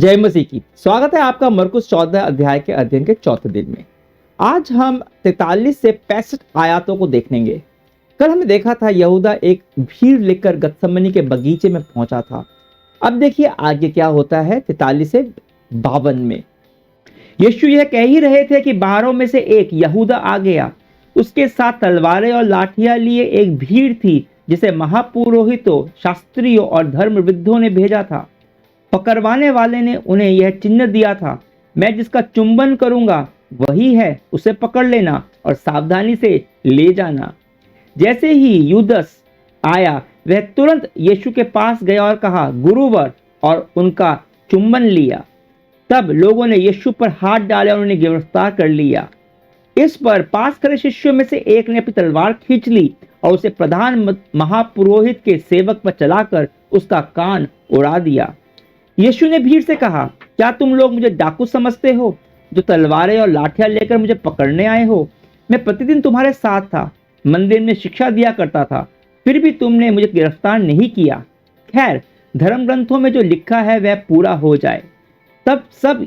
जय मसीह की। स्वागत है आपका मरकुस 14 अध्याय के अध्ययन के चौथे दिन में। आज हम 43 से 65 आयतों को देखेंगे। कल हमने देखा था यहूदा एक भीड़ लेकर गतसमनी के बगीचे में पहुंचा था। अब देखिए आगे क्या होता है 43 से 52 में। यीशु यह कह ही रहे थे कि बाहरों में से एक यहूदा आ गया। उसके साथ तलवारें और लाठियां लिए एक भीड़ थी जिसे महापुरोहितों, शास्त्रियों और धर्मविदों ने भेजा था। पकड़वाने वाले ने उन्हें यह चिन्ह दिया था, मैं जिसका चुंबन करूंगा वही है, उसे पकड़ लेना और सावधानी से ले जाना। जैसे ही यूदस आया वह तुरंत यीशु के पास गया और कहा, गुरुवर, और उनका चुंबन लिया। तब लोगों ने यीशु पर हाथ डाले और उन्हें गिरफ्तार कर लिया। इस पर पास खड़े शिष्यों में से एक ने अपनी तलवार खींच ली और उसे प्रधान महापुरोहित के सेवक पर चलाकर उसका कान उड़ा दिया। यीशु ने भीड़ से कहा, क्या तुम लोग मुझे डाकू समझते हो जो तलवारें और लाठियां लेकर मुझे पकड़ने आए हो? मैं प्रतिदिन तुम्हारे साथ था, मंदिर में शिक्षा दिया करता था, फिर भी तुमने मुझे गिरफ्तार नहीं किया। खैर, धर्म ग्रंथों में जो लिखा है वह पूरा हो जाए। तब सब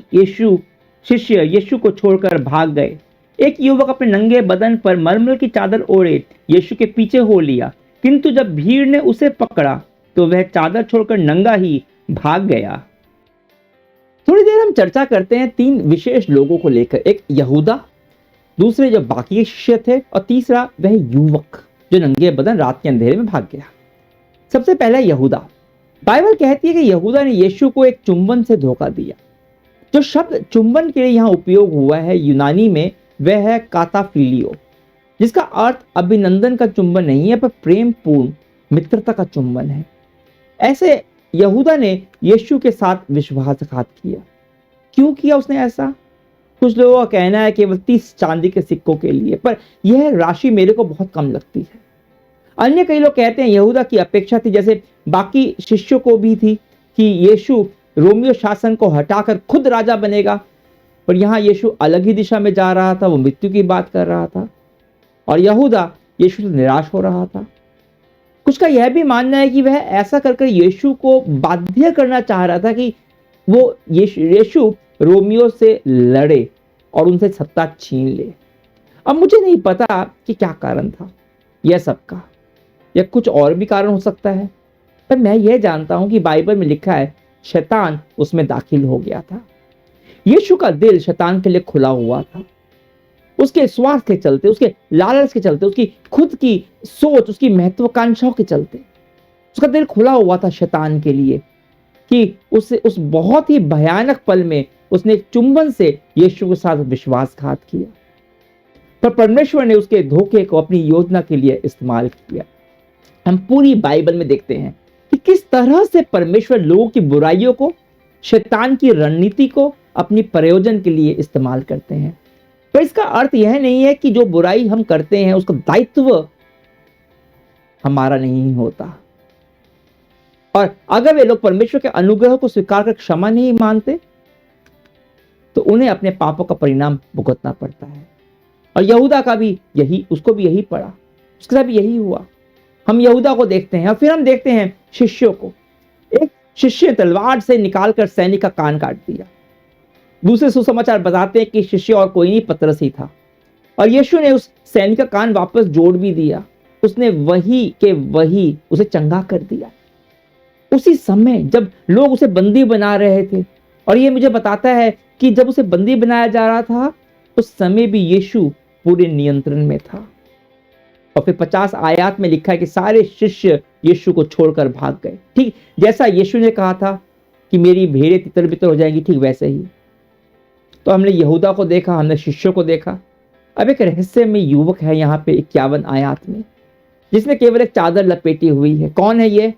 शिष्य यीशु को छोड़कर भाग गए। एक युवक अपने नंगे बदन पर मलमल की चादर ओढ़े यीशु के पीछे हो लिया, किंतु जब भीड़ ने उसे पकड़ा तो वह चादर छोड़कर नंगा ही भाग गया। थोड़ी देर हम चर्चा करते हैं तीन विशेष लोगों को लेकर। एक यहूदा, दूसरे जो बाकी शिष्य थे, और तीसरा वह युवक जो नंगे बदन रात के अंधेरे में भाग गया। सबसे पहले यहूदा। बाइबल कहती है कि यहूदा ने यीशु को एक चुंबन से धोखा दिया। जो शब्द चुंबन के लिए यहाँ उपयोग हुआ है यूनानी में, वह है काताफिलियो, जिसका अर्थ अभिनंदन का चुंबन नहीं है पर प्रेम पूर्ण मित्रता का चुंबन है। ऐसे यहूदा ने यीशु के साथ विश्वासघात किया। क्यों किया उसने ऐसा? कुछ लोगों का कहना है केवल 30 चांदी के सिक्कों के लिए, पर यह राशि मेरे को बहुत कम लगती है। अन्य कई लोग कहते हैं यहूदा की अपेक्षा थी, जैसे बाकी शिष्यों को भी थी, कि यीशु रोमियो शासन को हटाकर खुद राजा बनेगा। पर यहाँ यीशु अलग ही दिशा में जा रहा था, वो मृत्यु की बात कर रहा था, और यहूदा यीशु से निराश हो रहा था। कुछ का यह भी मानना है कि वह ऐसा कर यीशु को बाध्य करना चाह रहा था कि वो यीशु रोमियो से लड़े और उनसे सत्ता छीन ले। अब मुझे नहीं पता कि क्या कारण था यह सबका, या कुछ और भी कारण हो सकता है, पर मैं यह जानता हूं कि बाइबल में लिखा है शैतान उसमें दाखिल हो गया था। यीशु का दिल शैतान के लिए खुला हुआ था। उसके स्वार्थ के चलते, उसके लालच के चलते, उसकी खुद की सोच, उसकी महत्वाकांक्षाओं के चलते उसका दिल खुला हुआ था शैतान के लिए, कि उस बहुत ही भयानक पल में उसने एक चुंबन से यीशु के साथ विश्वासघात किया। पर परमेश्वर ने उसके धोखे को अपनी योजना के लिए इस्तेमाल किया। हम पूरी बाइबल में देखते हैं कि किस तरह से परमेश्वर लोगों की बुराइयों को, शैतान की रणनीति को अपनी प्रयोजन के लिए इस्तेमाल करते हैं। पर इसका अर्थ यह नहीं है कि जो बुराई हम करते हैं उसका दायित्व हमारा नहीं होता। और अगर वे लोग परमेश्वर के अनुग्रह को स्वीकार कर क्षमा नहीं मानते तो उन्हें अपने पापों का परिणाम भुगतना पड़ता है। और यहूदा का भी उसको भी यही पड़ा, उसके साथ भी यही हुआ। हम यहूदा को देखते हैं और फिर हम देखते हैं शिष्यों को। एक शिष्य तलवार से निकालकर सैनिक का कान काट दिया। दूसरे सुसमाचार बताते हैं कि शिष्य और कोई नहीं, पतरस ही था, और यीशु ने उस सैनिक का कान वापस जोड़ भी दिया। उसने वही उसे चंगा कर दिया उसी समय जब लोग उसे बंदी बना रहे थे। और ये मुझे बताता है कि जब उसे बंदी बनाया जा रहा था उस समय भी यीशु पूरे नियंत्रण में था। और फिर 50 आयत में लिखा है कि सारे शिष्य यीशु को छोड़कर भाग गए। ठीक जैसा यीशु ने कहा था कि मेरी भेड़ें तितर बितर हो जाएंगी, ठीक वैसे ही। तो हमने यहूदा को देखा, हमने शिष्यों को देखा। अब एक रहस्यमय युवक है यहाँ पे 51 आयत में, जिसने केवल एक चादर लपेटी हुई है। कौन है ये?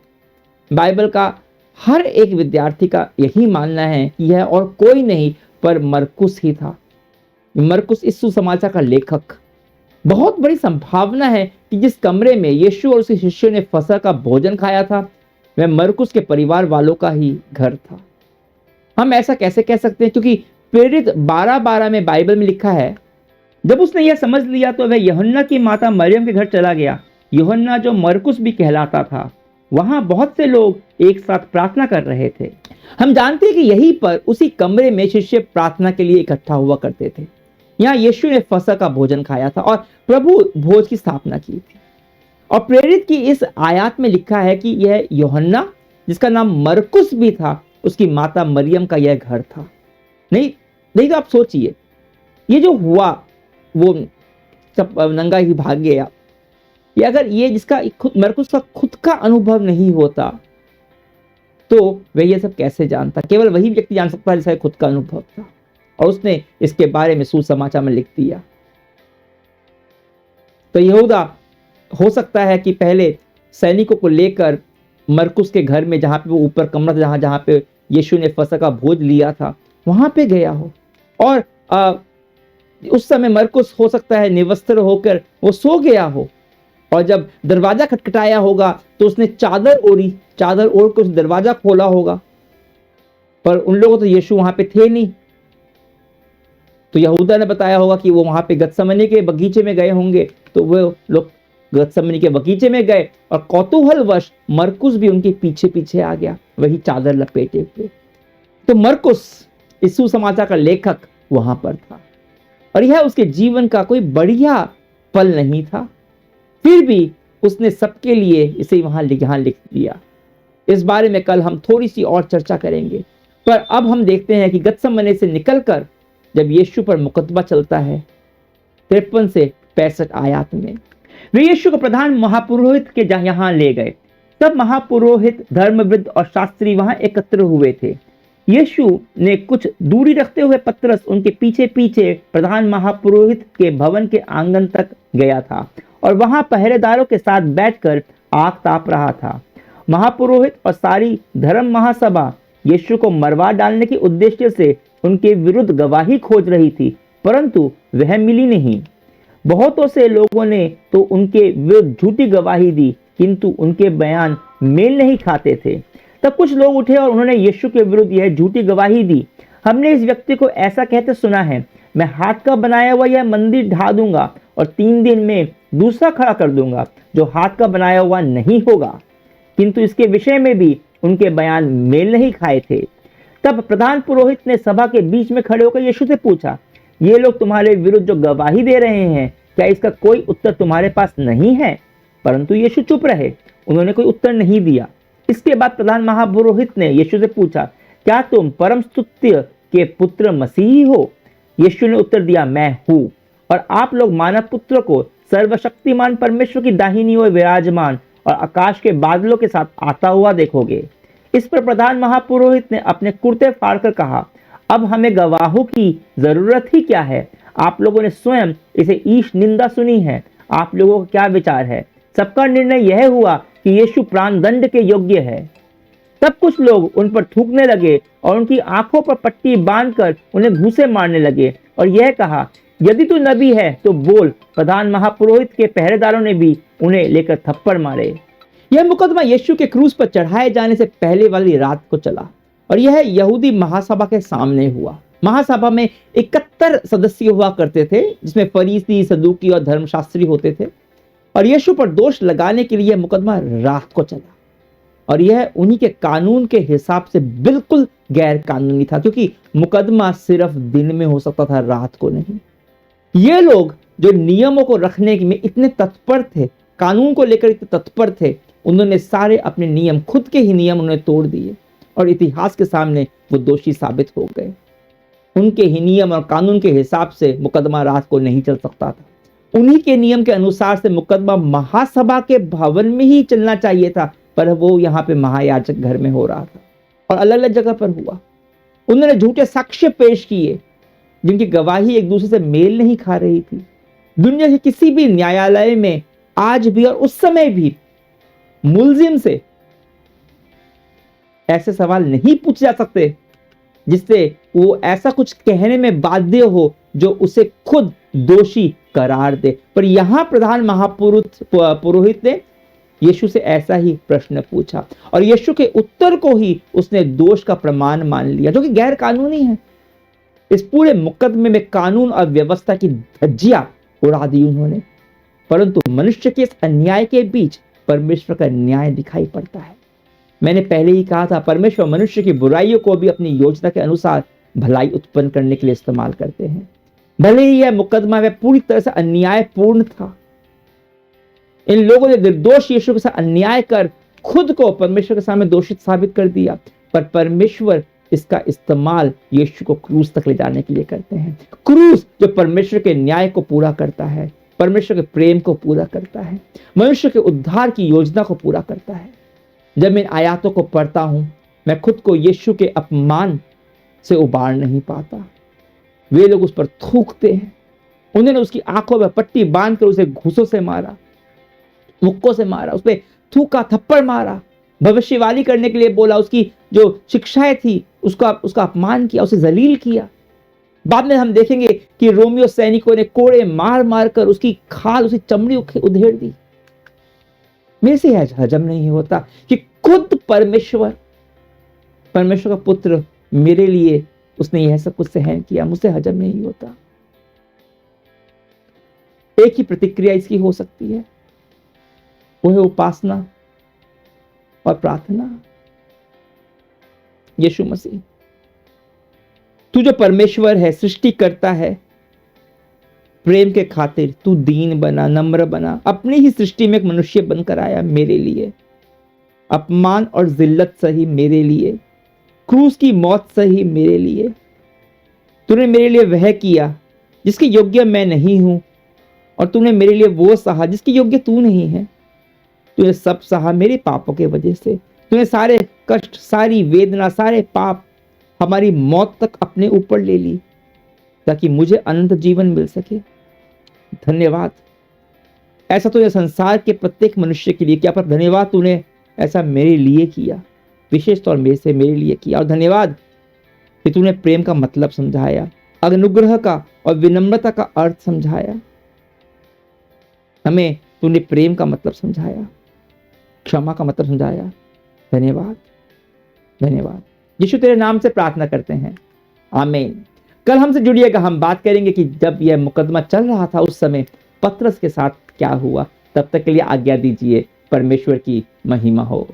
बाइबल का हर एक विद्यार्थी का यही मानना है कि यह और कोई नहीं पर मरकुस ही था। मरकुस इस सुसमाचार का लेखक। बहुत बड़ी संभावना है कि जिस कमरे में यीशु और उसके शिष्यों ने फसह का भोजन खाया था वह मरकुस के परिवार वालों का ही घर था। हम ऐसा कैसे कह सकते हैं? क्योंकि प्रेरित 12:12 में बाइबल में लिखा है, जब उसने यह समझ लिया तो वह यूहन्ना की माता मरियम के घर चला गया। यूहन्ना जो मरकुस भी कहलाता था, वहां बहुत से लोग एक साथ प्रार्थना कर रहे थे। हम जानते हैं कि यहीं पर उसी कमरे में शिष्य प्रार्थना के लिए इकट्ठा हुआ करते थे। यहाँ यीशु ने फसह का भोजन खाया था और प्रभु भोज की स्थापना की थी। और प्रेरित की इस आयत में लिखा है कि यह यूहन्ना, जिसका नाम मरकुस भी था, उसकी माता मरियम का यह घर था। नहीं नहीं तो आप सोचिए, ये जो हुआ वो सब नंगा ही भाग गया, ये अगर ये जिसका खुद मरकुस का खुद का अनुभव नहीं होता तो वह ये सब कैसे जानता? केवल वही व्यक्ति जान सकता है जिसका खुद का अनुभव था, और उसने इसके बारे में सुसमाचार में लिख दिया। तो यहूदा हो सकता है कि पहले सैनिकों को लेकर मरकुस के घर में, जहां पे वो ऊपर कमरा था, जहां पे यीशु ने फसह का भोज लिया था, वहां पे गया हो। और उस समय मरकुस हो सकता है निवस्त्र होकर वो सो गया हो, और जब दरवाजा खटखटाया होगा तो उसने चादर ओढ़ी, चादर ओढ़ कर उस दरवाजा खोला होगा, पर उन लोगों तो यीशु वहां पे थे नहीं। तो यहूदा ने बताया होगा कि वो वहां पे गतसमनी के बगीचे में गए होंगे, तो वो लोग गतसमनी के बगीचे में गए और कौतूहलवश मरकुस भी उनके पीछे पीछे आ गया, वही चादर लपेटे हुए। तो मरकुस इस सुसमाचार का लेखक वहां पर था, और यह उसके जीवन का कोई बढ़िया पल नहीं था, फिर भी उसने सबके लिए इसे यहाँ लिख दिया। इस बारे में कल हम थोड़ी सी और चर्चा करेंगे, पर अब हम देखते हैं कि गतसमने से निकलकर जब यीशु पर मुकदमा चलता है 53 से 65 आयत में, वे यीशु को प्रधान महापुरोहित के यहाँ ले गए। तब महापुरोहित, धर्मवृद्ध और शास्त्री वहां एकत्र हुए थे। यीशु ने कुछ दूरी रखते हुए पतरस उनके पीछे पीछे प्रधान महापुरोहित के भवन के आंगन तक गया था, और वहां पहरेदारों के साथ बैठकर आग ताप रहा था। महापुरोहित और सारी धर्म महासभा यीशु को मरवा डालने के उद्देश्य से उनके विरुद्ध गवाही खोज रही थी, परंतु वह मिली नहीं। बहुतों से लोगों ने तो उनके विरुद्ध झूठी गवाही दी, किंतु उनके बयान मेल नहीं खाते थे। तब कुछ लोग उठे और उन्होंने यीशु के विरुद्ध यह झूठी गवाही दी, हमने इस व्यक्ति को ऐसा कहते सुना है, मैं हाथ का बनाया हुआ यह मंदिर ढा दूंगा और 3 दिन में दूसरा खड़ा कर दूंगा जो हाथ का बनाया हुआ नहीं होगा। किंतु इसके विषय में भी उनके बयान मेल नहीं खाए थे। तब प्रधान पुरोहित ने सभा के बीच में खड़े होकर यीशु से पूछा, ये लोग तुम्हारे विरुद्ध जो गवाही दे रहे हैं, क्या इसका कोई उत्तर तुम्हारे पास नहीं है? परंतु यीशु चुप रहे, उन्होंने कोई उत्तर नहीं दिया। इसके बाद प्रधान महापुरोहित ने यीशु से पूछा, क्या तुम परम स्तुत्य के पुत्र मसीही हो? यीशु ने उत्तर दिया, मैं हूँ, और आप लोग मानव पुत्र को सर्वशक्तिमान परमेश्वर की दाहिनी ओर विराजमान और आकाश के बादलों के साथ आता हुआ देखोगे। इस पर प्रधान महापुरोहित ने अपने कुर्ते फाड़कर कहा, अब हमें गवाहों की जरूरत ही क्या है? आप लोगों ने स्वयं इसे ईश निंदा सुनी है, आप लोगों का क्या विचार है? सबका निर्णय यह हुआ कि यीशु प्राण दंड के योग्य है। तब कुछ लोग उन पर थूकने लगे और उनकी आंखों पर पट्टी बांधकर उन्हें घूंसे मारने लगे और यह कहा, यदि तू नबी है तो बोल। प्रधान महापुरोहित के पहरेदारों ने भी उन्हें लेकर थप्पड़ मारे। यह मुकदमा यीशु के क्रूस पर चढ़ाए जाने से पहले वाली रात को चला, और यह यहूदी महासभा के सामने हुआ। महासभा में 71 सदस्य हुआ करते थे, जिसमें फरीसी, सदूकी और धर्मशास्त्री होते थे, और यीशु पर दोष लगाने के लिए मुकदमा रात को चला, और यह उन्हीं के कानून के हिसाब से बिल्कुल गैर कानूनी था, क्योंकि मुकदमा सिर्फ दिन में हो सकता था, रात को नहीं। ये लोग जो नियमों को रखने में इतने तत्पर थे, कानून को लेकर इतने तत्पर थे, उन्होंने सारे अपने नियम, खुद के ही नियम उन्होंने तोड़ दिए, और इतिहास के सामने वो दोषी साबित हो गए। उनके ही नियम और कानून के हिसाब से मुकदमा रात को नहीं चल सकता था। उन्हीं के नियम के अनुसार से मुकदमा महासभा के भवन में ही चलना चाहिए था, पर वो यहाँ पे महायाजक घर में हो रहा था और अलग अलग जगह पर हुआ। उन्होंने झूठे साक्ष्य पेश किए जिनकी गवाही एक दूसरे से मेल नहीं खा रही थी। दुनिया के किसी भी न्यायालय में आज भी और उस समय भी मुलजिम से ऐसे सवाल नहीं पूछे जा सकते जिससे वो ऐसा कुछ कहने में बाध्य हो जो उसे खुद दोषी करार दे। पर यहां प्रधान महापुरोहित ने यीशु से ऐसा ही प्रश्न पूछा, और यीशु के उत्तर को ही उसने दोष का प्रमाण मान लिया, जो कि गैर कानूनी है। इस पूरे मुकदमे में कानून और व्यवस्था की धज्जियां उड़ा दी उन्होंने, परंतु मनुष्य के इस अन्याय के बीच परमेश्वर का न्याय दिखाई पड़ता है। मैंने पहले ही कहा था, परमेश्वर मनुष्य की बुराइयों को भी अपनी योजना के अनुसार भलाई उत्पन्न करने के लिए इस्तेमाल करते हैं। भले ही यह मुकदमा वह पूरी तरह से अन्यायपूर्ण था, इन लोगों ने निर्दोष यीशु के साथ अन्याय कर खुद को परमेश्वर के सामने दोषित साबित कर दिया, पर परमेश्वर इसका इस्तेमाल यीशु को क्रूस तक ले जाने के लिए करते हैं। क्रूस जो परमेश्वर के न्याय को पूरा करता है, परमेश्वर के प्रेम को पूरा करता है, मनुष्य के उद्धार की योजना को पूरा करता है। जब मैं इन आयातों को पढ़ता हूं, मैं खुद को यीशु के अपमान से उबार नहीं पाता। वे लोग उस पर थूकते हैं, उन्होंने उसकी आंखों में पट्टी बांधकर उसे घूसों से मारा, मुक्कों से मारा, उस पर थूका, थप्पड़ मारा, भविष्यवाणी करने के लिए बोला, उसकी जो शिक्षाएं थी उसका अपमान किया, उसे जलील किया। बाद में हम देखेंगे कि रोमियो सैनिकों ने कोड़े मार मार कर उसकी खाल, उसकी चमड़ी उधेड़ दी। मेरे से हजम नहीं होता कि खुद परमेश्वर का पुत्र मेरे लिए उसने यह सब कुछ सहन किया, मुझसे हजम नहीं होता। एक ही प्रतिक्रिया इसकी हो सकती है, वो है उपासना और प्रार्थना। यीशु मसीह, तू जो परमेश्वर है, सृष्टि करता है, प्रेम के खातिर तू दीन बना, नम्र बना, अपनी ही सृष्टि में एक मनुष्य बनकर आया मेरे लिए, अपमान और जिल्लत सही मेरे लिए, क्रूस की मौत सही मेरे लिए। तूने मेरे लिए वह किया जिसके योग्य मैं नहीं हूं, और तूने मेरे लिए वो सहा जिसके योग्य तू नहीं है। तूने सब सहा मेरे पापों के वजह से। तूने सारे कष्ट, सारी वेदना, सारे पाप, हमारी मौत तक अपने ऊपर ले ली ताकि मुझे अनंत जीवन मिल सके। धन्यवाद। ऐसा तूने संसार के प्रत्येक मनुष्य के लिए किया, पर धन्यवाद तूने ऐसा मेरे लिए किया, विशेष तौर में से मेरे लिए किया। और धन्यवाद कि तूने प्रेम का मतलब समझाया, अनुग्रह का और विनम्रता का अर्थ समझाया। हमें तूने प्रेम का मतलब समझाया, क्षमा का मतलब समझाया। धन्यवाद, धन्यवाद। यीशु तेरे नाम से प्रार्थना करते हैं, आमीन। कल हमसे जुड़िएगा, हम बात करेंगे कि जब यह मुकदमा चल रहा था उस समय पतरस के साथ क्या हुआ। तब तक के लिए आज्ञा दीजिए। परमेश्वर की महिमा हो।